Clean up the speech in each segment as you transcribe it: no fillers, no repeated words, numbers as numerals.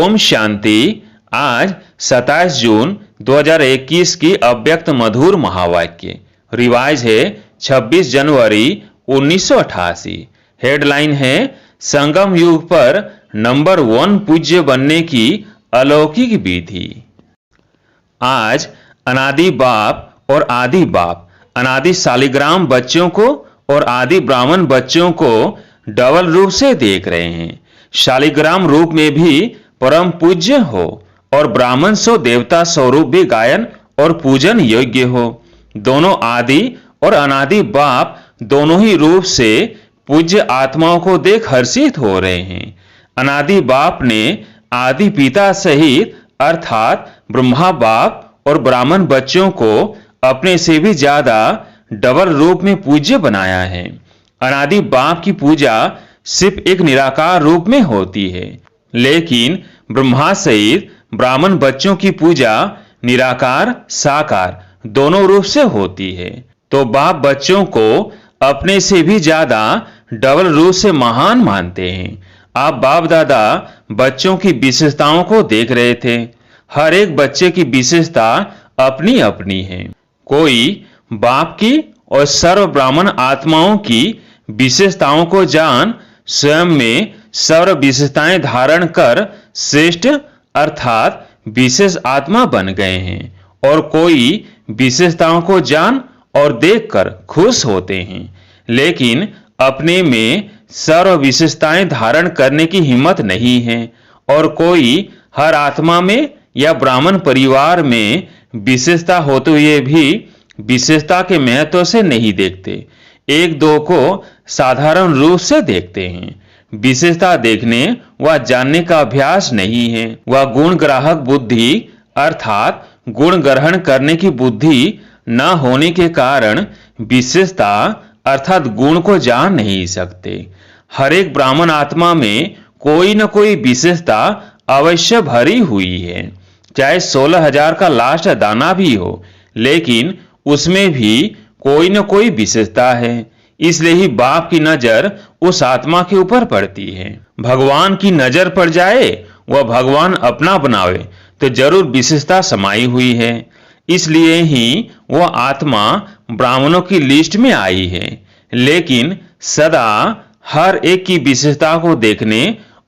ओम शांति। आज 27 जून 2021 की अव्यक्त मधुर महावाक्य रिवाज है 26 जनवरी 1988। हेडलाइन है संगम युग पर नंबर 1 पूज्य बनने की अलौकिक विधि। आज अनादि बाप और आदि बाप अनादि शालिग्राम बच्चों को और आदि ब्राह्मण बच्चों को डबल रूप से देख रहे हैं। शालिग्राम रूप में भी परम पूज्य हो और ब्राह्मण सो देवता स्वरूप भी गायन और पूजन योग्य हो। दोनों आदि और अनादि बाप दोनों ही रूप से पूज्य आत्माओं को देख हर्षित हो रहे हैं। अनादि बाप ने आदि पिता सहित अर्थात ब्रह्मा बाप और ब्राह्मण बच्चों को अपने से भी ज्यादा डबल रूप में पूज्य बनाया है। अनादि बाप की पूजा सिर्फ एक निराकार रूप में होती है, लेकिन ब्रह्मा सहित ब्राह्मण बच्चों की पूजा निराकार साकार दोनों रूप से होती है। तो बाप बच्चों को अपने से भी ज्यादा डबल रूप से महान मानते हैं। आप बाप दादा बच्चों की विशेषताओं को देख रहे थे। हर एक बच्चे की विशेषता अपनी अपनी है। कोई बाप की और सर्व ब्राह्मण आत्माओं की विशेषताओं को जान स्वयं में सर्व विशेषताएं धारण कर श्रेष्ठ अर्थात विशेष आत्मा बन गए हैं, और कोई विशेषताओं को जान और देखकर खुश होते हैं, लेकिन अपने में सर्व विशेषताएं धारण करने की हिम्मत नहीं है। और कोई हर आत्मा में या ब्राह्मण परिवार में विशेषता होते हुए भी विशेषता के महत्व से नहीं देखते, एक दो को साधारण रूप से देखते हैं। विशेषता देखने व जानने का अभ्यास नहीं है। वह गुण ग्राहक बुद्धि अर्थात गुण ग्रहण करने की बुद्धि न होने के कारण विशेषता अर्थात गुण को जान नहीं सकते। हर एक ब्राह्मण आत्मा में कोई न कोई विशेषता अवश्य भरी हुई है, चाहे 16,000 का लास्ट दाना भी हो, लेकिन उसमें भी कोई न कोई विशेषता है। इसलिए ही बाप की नजर उस आत्मा के ऊपर पड़ती है। भगवान की नजर पड़ जाए, वह भगवान अपना बनावे, तो जरूर विशेषता समाई हुई है। इसलिए ही वह आत्मा ब्राह्मणों की लिस्ट में आई है, लेकिन सदा हर एक की विशेषता को देखने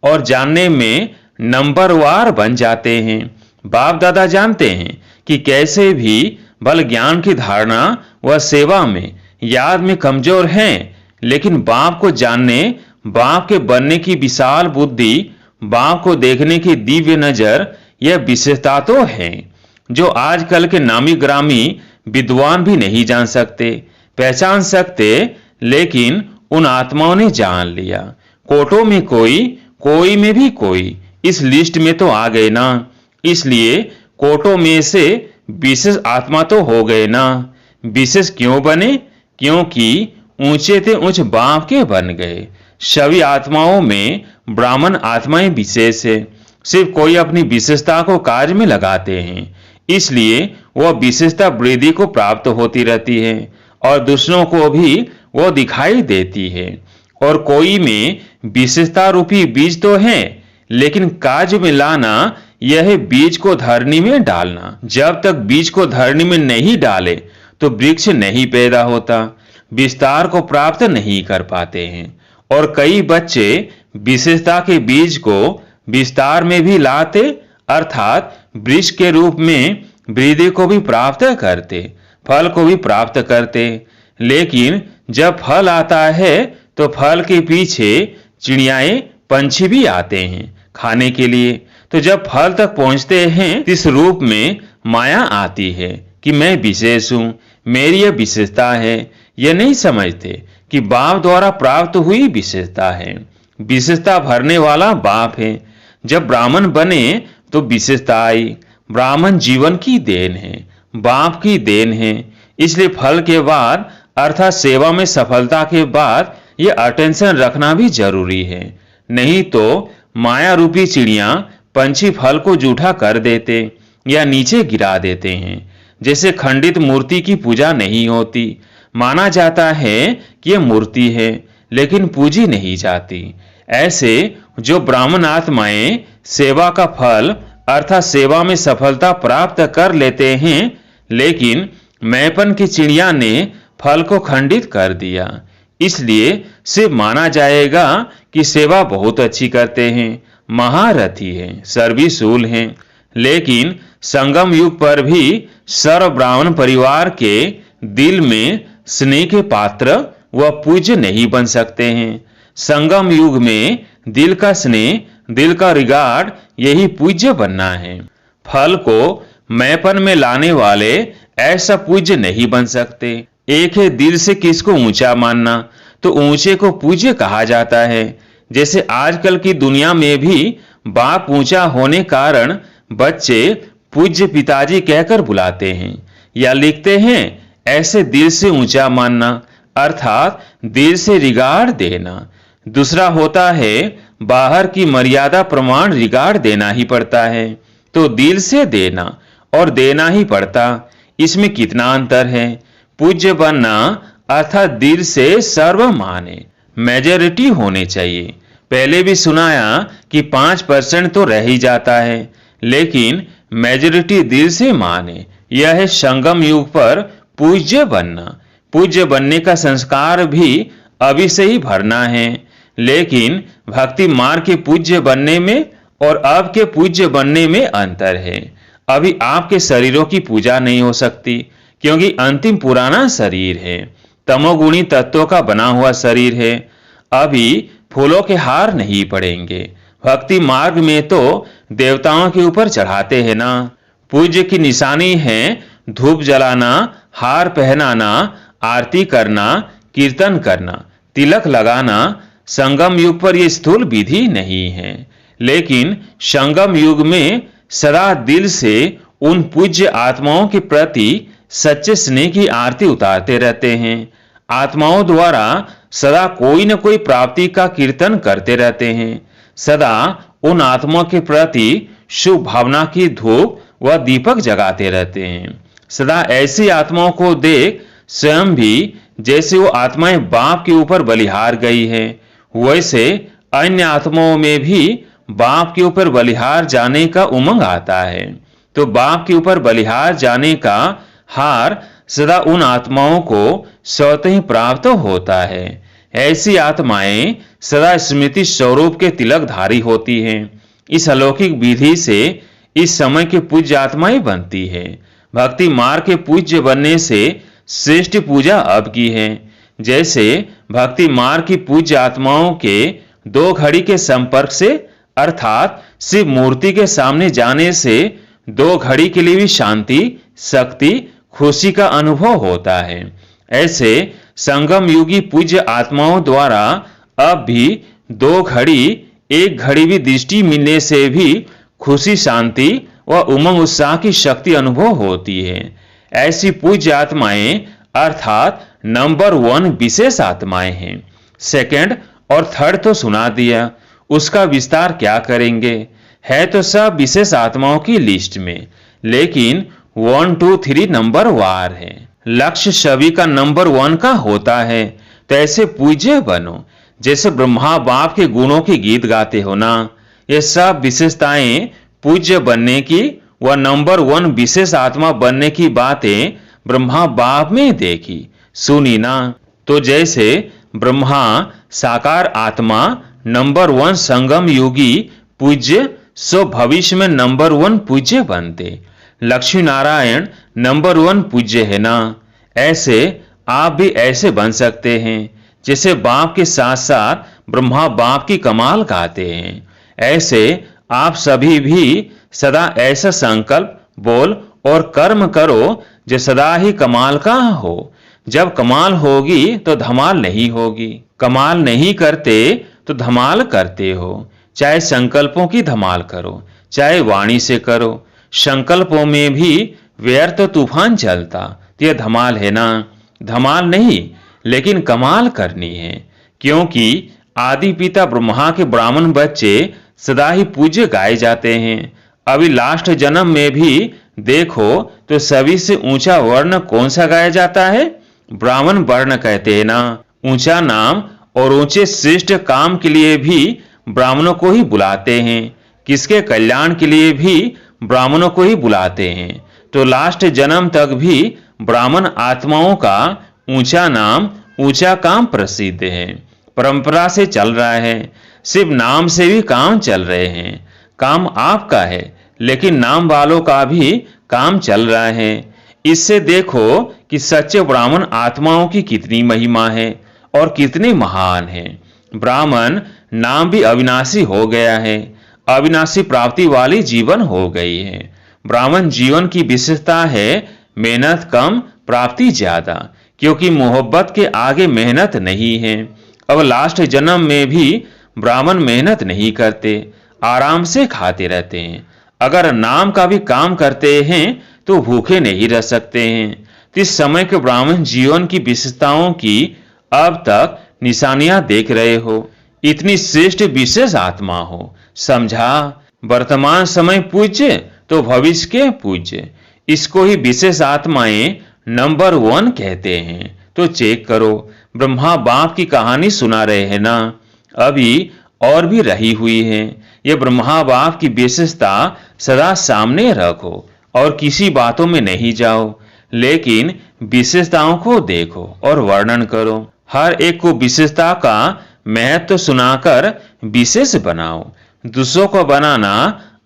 और जानने में नंबरवार बन जाते हैं। बाप दादा जानते हैं कि कैसे भी बल ज्ञान की धारणा व सेवा में याद में कमजोर हैं, लेकिन बाप को जानने बाप के बनने की विशाल बुद्धि, बाप को देखने की दिव्य नजर, यह विशेषता तो है जो आजकल के नामी ग्रामी विद्वान भी नहीं जान सकते, पहचान सकते, लेकिन उन आत्माओं ने जान लिया। कोटों में कोई, कोई में भी कोई इस लिस्ट में तो आ गए ना, इसलिए कोटों में से विशेष आत्मा तो हो गए ना। विशेष क्यों बने? क्योंकि ऊंचे थे ऊंच बाप के बन गए। सभी आत्माओं में ब्राह्मण आत्माएं विशेष है, सिर्फ कोई अपनी विशेषता को कार्य में लगाते हैं, इसलिए वह विशेषता वृद्धि को प्राप्त होती रहती है और दूसरों को भी वो दिखाई देती है। और कोई में विशेषता रूपी बीज तो है, लेकिन कार्य में लाना यह बीज को धरनी में डालना। जब तक बीज को धरनी में नहीं डाले तो वृक्ष नहीं पैदा होता, विस्तार को प्राप्त नहीं कर पाते हैं। और कई बच्चे विशेषता के बीज को विस्तार में भी लाते, अर्थात वृक्ष के रूप में वृद्धि को भी प्राप्त करते, फल को भी प्राप्त करते, लेकिन जब फल आता है तो फल के पीछे चिड़ियाएं पंछी भी आते हैं खाने के लिए। तो जब फल तक पहुंचते हैं, इस रूप में माया आती है कि मैं विशेष हूं, मेरी यह विशेषता है। यह नहीं समझते कि बाप द्वारा प्राप्त हुई विशेषता है। विशेषता भरने वाला बाप है। जब ब्राह्मण बने तो विशेषता आई। ब्राह्मण जीवन की देन है, बाप की देन है। इसलिए फल के बाद अर्थात सेवा में सफलता के बाद यह अटेंशन रखना भी जरूरी है, नहीं तो माया रूपी चिड़िया पंछी फल को जूठा कर देते या नीचे गिरा देते हैं। जैसे खंडित मूर्ति की पूजा नहीं होती, माना जाता है कि यह मूर्ति है, लेकिन पूजी नहीं जाती, ऐसे जो ब्राह्मण आत्माएं सेवा का फल अर्थात सेवा में सफलता प्राप्त कर लेते हैं, लेकिन मैपन की चिड़िया ने फल को खंडित कर दिया, इसलिए सिर्फ माना जाएगा कि सेवा बहुत अच्छी करते हैं, महारथी हैं, सर्वशूल हैं। लेकिन संगम युग पर भी सर्व ब्राह्मण परिवार के दिल में स्नेह के पात्र व पूज्य नहीं बन सकते हैं। संगम युग में दिल का स्नेह, दिल का रिगार्ड, यही पूज्य बनना है। फल को मैपन में लाने वाले ऐसा पूज्य नहीं बन सकते। एक है दिल से किसको ऊंचा मानना, तो ऊंचे को पूज्य कहा जाता है। जैसे आजकल की दुनिया में भी बाप ऊंचा होने कारण बच्चे पूज्य पिताजी कहकर बुलाते हैं या लिखते हैं। ऐसे दिल से ऊंचा मानना अर्थात दिल से रिगार्ड देना। दूसरा होता है बाहर की मर्यादा प्रमाण रिगार्ड देना ही पड़ता है, तो दिल से देना और देना ही पड़ता, इसमें कितना अंतर है। पूज्य बनना अर्थात दिल से सर्व माने, मेजॉरिटी होने चाहिए। पहले भी सुनाया कि 5% तो रह ही जाता है, लेकिन मेजॉरिटी दिल से माने, यह है संगम युग पर पूज्य बनना। पूज्य बनने का संस्कार भी अभी से ही भरना है, लेकिन भक्ति मार्ग के पूज्य बनने में और अब के पूज्य बनने में अंतर है। अभी आपके शरीरों की पूजा नहीं हो सकती, क्योंकि अंतिम पुराना शरीर है, तमोगुणी तत्वों का बना हुआ शरीर है। अभी फूलों के हार नहीं पड़ेंगे। भक्ति मार्ग में तो देवताओं के ऊपर चढ़ाते हैं ना। पूज्य की निशानी है धूप जलाना, हार पहनाना, आरती करना, कीर्तन करना, तिलक लगाना। संगम युग पर यह स्थूल विधि नहीं है, लेकिन संगम युग में सदा दिल से उन पूज्य आत्माओं के प्रति सच्चे स्नेह की आरती उतारते रहते हैं। आत्माओं द्वारा सदा कोई न कोई प्राप्ति का कीर्तन करते रहते हैं। सदा उन आत्माओं के प्रति शुभ भावना की धूप व दीपक जगाते रहते हैं। सदा ऐसी आत्माओं को देख स्वयं भी जैसे वो आत्माएं बाप के ऊपर बलिहार गई है, वैसे अन्य आत्माओं में भी बाप के ऊपर बलिहार जाने का उमंग आता है। तो बाप के ऊपर बलिहार जाने का हार सदा उन आत्माओं को स्वतः ही प्राप्त होता है। ऐसी आत्माएं सदा स्मृति स्वरूप के तिलकधारी होती हैं। इस अलौकिक विधि से इस समय के पूज्य आत्माएं बनती है। भक्ति मार्ग के पूज्य बनने से श्रेष्ठ पूजा अब की है। जैसे भक्ति मार्ग की पूज्य आत्माओं के 2 घड़ी के संपर्क से अर्थात शिव मूर्ति के सामने जाने से 2 घड़ी के लिए भी शांति, शक्ति, खुशी का अनुभव होता है। ऐसे संगम युगी पूज्य आत्माओं द्वारा अब भी 2 घड़ी, 1 घड़ी भी दृष्टि मिलने से भी खुशी, शांति व उमंग उत्साह की शक्ति अनुभव होती है। ऐसी पूज्य आत्माएं अर्थात नंबर 1 विशेष आत्माएं हैं। सेकंड और थर्ड तो सुना दिया, उसका विस्तार क्या करेंगे। है तो सब विशेष आत्माओं की लिस्ट में, लेकिन 1, 2, 3 नंबर वार है। लक्ष्य सभी का नंबर 1 का होता है। तो ऐसे पूज्य बनो जैसे ब्रह्मा बाप के गुणों के गीत गाते हो ना। ये सब विशेषताएं पूज्य बनने की व नंबर 1 विशेष आत्मा बनने की बातें ब्रह्मा बाप में देखी, सुनी ना। तो जैसे ब्रह्मा साकार आत्मा नंबर 1 संगम योगी पूज्य, सो भविष्य में नंबर 1 पूज्य बनते। लक्ष्मी नारायण नंबर 1 पूज्य है ना। ऐसे आप भी ऐसे बन सकते हैं जैसे बाप के साथ साथ ब्रह्मा बाप की कमाल गाते हैं। ऐसे आप सभी भी सदा ऐसा संकल्प, बोल और कर्म करो जो सदा ही कमाल का हो। जब कमाल होगी तो धमाल नहीं होगी। कमाल नहीं करते तो धमाल करते हो। चाहे संकल्पों की धमाल करो, चाहे वाणी से करो। संकल्पों में भी व्यर्थ तूफान चलता तो यह धमाल है ना। धमाल नहीं, लेकिन कमाल करनी है, क्योंकि आदि पिता ब्रह्मा के ब्राह्मण बच्चे सदा ही पूज्य गाए जाते हैं। अभी लास्ट जन्म में भी देखो तो सभी से ऊंचा वर्ण कौन सा गाया जाता है? ब्राह्मण वर्ण कहते हैं ना। ऊंचा नाम और ऊंचे श्रेष्ठ काम के लिए भी ब्राह्मणों को ही बुलाते हैं, किसके कल्याण के लिए भी ब्राह्मणों को ही बुलाते हैं। तो लास्ट जन्म तक भी ब्राह्मण आत्माओं का ऊंचा नाम ऊंचा काम प्रसिद्ध है, परंपरा से चल रहा है। सिर्फ नाम से भी काम चल रहे हैं। काम आपका है, लेकिन नाम वालों का भी काम चल रहा है। इससे देखो कि सच्चे ब्राह्मण आत्माओं की कितनी महिमा है और कितने महान है। ब्राह्मण नाम भी अविनाशी हो गया है, अविनाशी प्राप्ति वाली जीवन हो गई है। ब्राह्मण जीवन की विशेषता है मेहनत कम प्राप्ति ज्यादा, क्योंकि मोहब्बत के आगे मेहनत नहीं है। अब लास्ट जन्म में भी ब्राह्मण मेहनत नहीं करते, आराम से खाते रहते हैं। अगर नाम का भी काम करते हैं तो भूखे नहीं रह सकते हैं। तो इस समय के ब्राह्मण जीवन की विशेषताओं की अब तक निशानियां देख रहे हो। इतनी श्रेष्ठ विशेष आत्मा हो, समझा? वर्तमान समय पूज्य तो भविष्य के पूज्य, इसको ही विशेष आत्माएं नंबर 1 कहते हैं। तो चेक करो, ब्रह्मा बाप की कहानी सुना रहे हैं ना, अभी और भी रही हुई है। ये ब्रह्मा बाप की विशेषता सदा सामने रखो और किसी बातों में नहीं जाओ, लेकिन विशेषताओं को देखो और वर्णन करो। हर एक को विशेषता का महत्व सुनाकर विशेष बनाओ। दूसरों को बनाना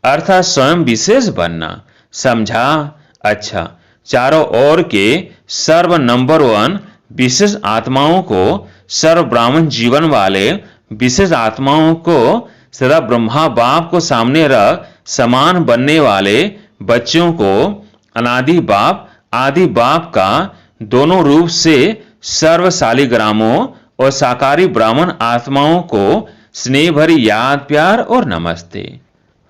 अर्थात स्वयं विशेष बनना, समझा? अच्छा, चारों ओर के सर्व नंबर 1 विशेष आत्माओं को, सर्व ब्राह्मण जीवन वाले विशेष आत्माओं को सदा ब्रह्मा बाप को सामने रख समान बनने वाले बच्चों को अनादि बाप आदि बाप का दोनों रूप से सर्व शालिग्रामों और साकारी ब्राह्मण आत्माओं को स्नेह भरी याद, प्यार और नमस्ते।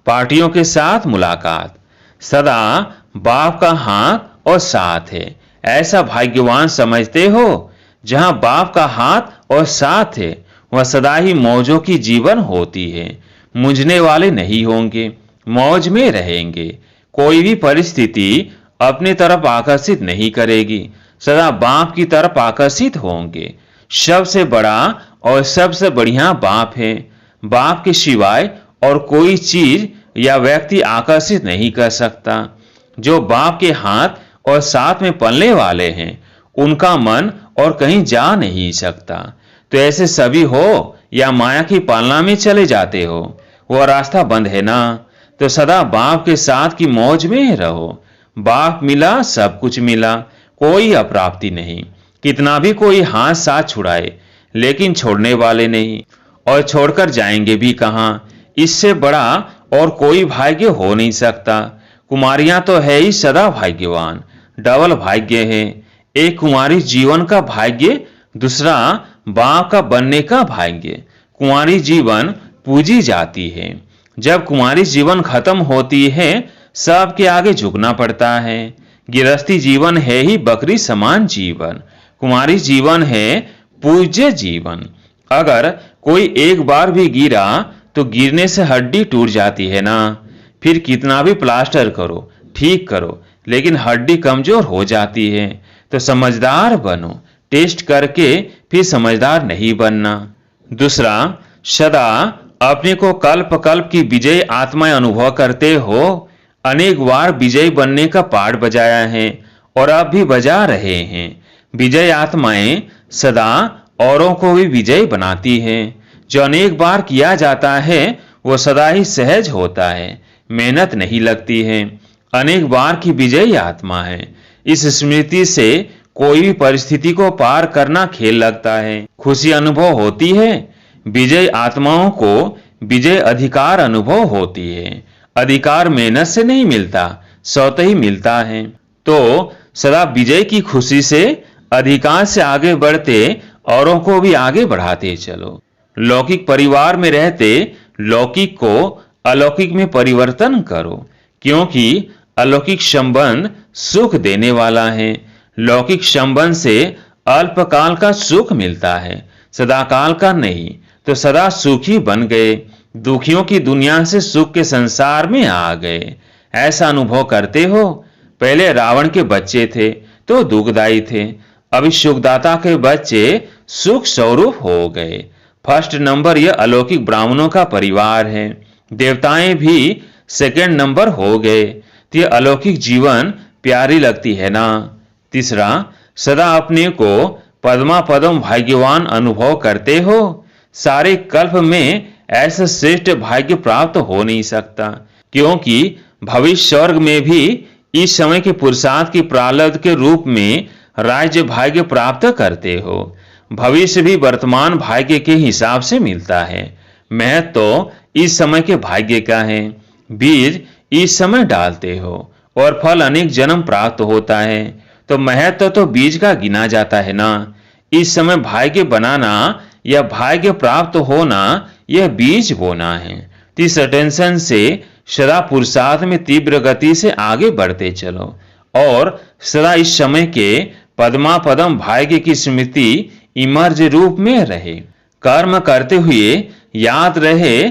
पार्टियों के साथ मुलाकात, सदा बाप का हाथ और साथ है, ऐसा भाग्यवान समझते हो। जहां बाप का हाथ और साथ है वह सदा ही मौजों की जीवन होती है। मुझने वाले नहीं होंगे, मौज में रहेंगे। कोई भी परिस्थिति अपने तरफ आकर्षित नहीं करेगी, सदा बाप की तरफ आकर्षित होंगे। सबसे बड़ा और सबसे बढ़िया बाप है। बाप के सिवाय और कोई चीज या व्यक्ति आकर्षित नहीं कर सकता। जो बाप के हाथ और साथ में पलने वाले हैं उनका मन और कहीं जा नहीं सकता। तो ऐसे सभी हो या माया की पालना में चले जाते हो, वह रास्ता बंद है ना। तो सदा बाप के साथ की मौज में रहो। बाप मिला सब कुछ मिला, कोई अप्राप्ति नहीं। कितना भी कोई हाथ साथ छुड़ाए लेकिन छोड़ने वाले नहीं, और छोड़कर जाएंगे भी कहां। इससे बड़ा और कोई भाग्य हो नहीं सकता। कुमारियां तो है ही सदा भाग्यवान, डबल भाग्य है। एक कुमारी जीवन का भाग्य, दूसरा बाप का बनने का भाग्य। कुंवारी जीवन पूजी जाती है। जब कुमारी जीवन खत्म होती है सबके आगे झुकना पड़ता है। गृहस्थी जीवन है ही बकरी समान जीवन, कुमारी जीवन है पूज्य जीवन। अगर कोई एक बार भी गिरा तो गिरने से हड्डी टूट जाती है ना। फिर कितना भी प्लास्टर करो, ठीक करो, लेकिन हड्डी कमजोर हो जाती है। तो समझदार बनो, टेस्ट करके फिर समझदार नहीं बनना। दूसरा, सदा अपने को कल्प कल्प की विजय आत्माएं अनुभव करते हो। अनेक बार विजय बनने का पाठ बजाया है और अब भी बजा रहे हैं। विजय आत्माएं सदा औरों को भी विजय बनाती हैं। जो अनेक बार किया जाता है वो सदा ही सहज होता है, मेहनत नहीं लगती है। अनेक बार की विजयी आत्मा है। इस स्मृति से कोई भी परिस्थिति को पार करना खेल लगता है, खुशी अनुभव होती है। विजय आत्माओं को विजय अधिकार अनुभव होती है। अधिकार मेहनत से नहीं मिलता, स्वतः ही मिलता है। तो सदा विजय की खुशी से अधिकार से आगे बढ़ते औरों को भी आगे बढ़ाते चलो। लौकिक परिवार में रहते लौकिक को अलौकिक में परिवर्तन करो, क्योंकि अलौकिक संबंध सुख देने वाला है। लौकिक संबंध से अल्पकाल का सुख मिलता है, सदाकाल का नहीं। तो सदा सुखी बन गए, दुखियों की दुनिया से सुख के संसार में आ गए। ऐसा अनुभव करते हो। पहले रावण के बच्चे थे तो दुखदायी थे, अभी सुखदाता के बच्चे सुख स्वरूप हो गए। फर्स्ट नंबर यह अलौकिक ब्राह्मणों का परिवार है। देवताएं भी सेकंड नंबर हो गए। तो यह अलौकिक जीवन प्यारी लगती है ना। तीसरा, सदा अपने को पद्मा पदम भाग्यवान अनुभव करते हो। सारे कल्प में ऐसा श्रेष्ठ भाग्य प्राप्त हो नहीं सकता, क्योंकि भविष्य स्वर्ग में भी इस समय के पुरुषार्थ की प्रारब्ध के रूप में राज्य भाग्य प्राप्त करते हो। भविष्य भी वर्तमान भाग्य के हिसाब से मिलता है। महत्व तो इस समय के भाग्य का है। बीज इस समय डालते हो और फल अनेक जन्म प्राप्त होता है। तो महत्व तो बीज का गिना जाता है ना। इस समय भाग्य बनाना या भाग्य प्राप्त होना यह बीज बोना है। तो इस अटेंशन से सदा पुरुषार्थ में तीव्र गति से आगे बढ़ते चलो और सदा इस समय के पद्मा पदम भाग्य की स्मृति इमर्ज रूप में रहे। कर्म करते हुए याद रहे,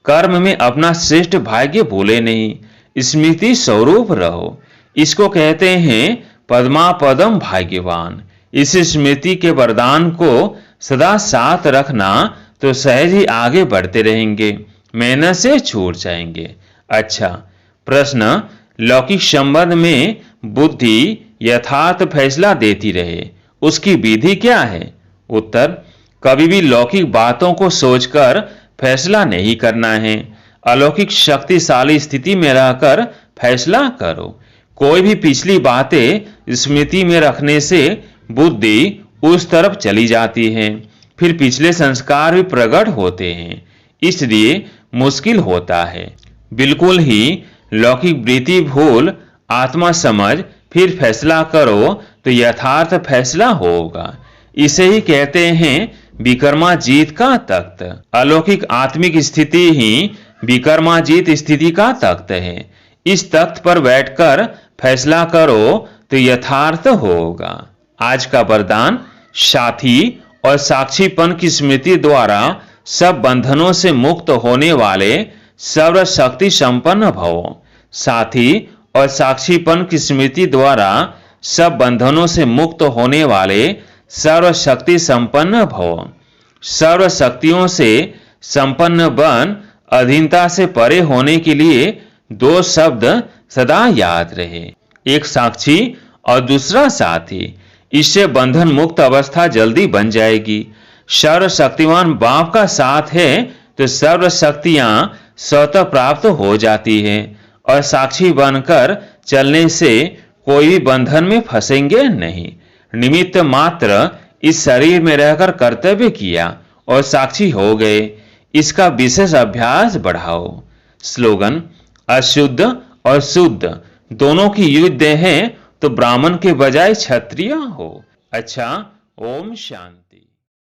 कर्म में अपना श्रेष्ठ भाग्य भूले नहीं, स्मृति स्वरूप रहो। इसको कहते हैं पद्मा पदम भाग्यवान। इस स्मृति के वरदान को सदा साथ रखना तो सहज ही आगे बढ़ते रहेंगे, मेहनत से छूट जाएंगे। अच्छा प्रश्न, लौकिक संबंध में बुद्धि यथार्थ फैसला देती रहे, उसकी विधि क्या है? उत्तर, कभी भी लौकिक बातों को सोचकर फैसला नहीं करना है। अलौकिक शक्तिशाली स्थिति में रहकर फैसला करो। कोई भी पिछली बातें स्मृति में रखने से बुद्धि उस तरफ चली जाती है, फिर पिछले संस्कार भी प्रकट होते हैं, इसलिए मुश्किल होता है। बिल्कुल ही लौकिक वृत्ति भूल आत्मा समझ फिर फैसला करो तो यथार्थ फैसला होगा। इसे ही कहते हैं विक्रमाजीत का तख्त। अलौकिक आत्मिक स्थिति ही विक्रमाजीत स्थिति का तख्त है। इस तख्त पर बैठकर फैसला करो तो यथार्थ होगा। आज का वरदान, साथी और साक्षीपन की स्मृति द्वारा सब बंधनों से मुक्त होने वाले सर्वशक्ति संपन्न भव। साथी और साक्षीपन की स्मृति द्वारा सब बंधनों से मुक्त होने वाले सर्वशक्ति संपन्न भव। सर्वशक्तियों से संपन्न बन अधीनता से परे होने के लिए दो शब्द सदा याद रहे, एक साक्षी और दूसरा साथी। इससे बंधन मुक्त अवस्था जल्दी बन जाएगी। सर्वशक्तिमान बाप का साथ है तो सर्व शक्तियां स्वतः प्राप्त हो जाती हैं और साक्षी बनकर चलने से कोई भी बंधन में फंसेंगे नहीं। निमित्त मात्र इस शरीर में रहकर कर्तव्य किया और साक्षी हो गए। इसका विशेष अभ्यास बढ़ाओ। स्लोगन, अशुद्ध और शुद्ध दोनों की युद्ध है तो ब्राह्मण के बजाय क्षत्रिय हो। अच्छा, ओम शांति।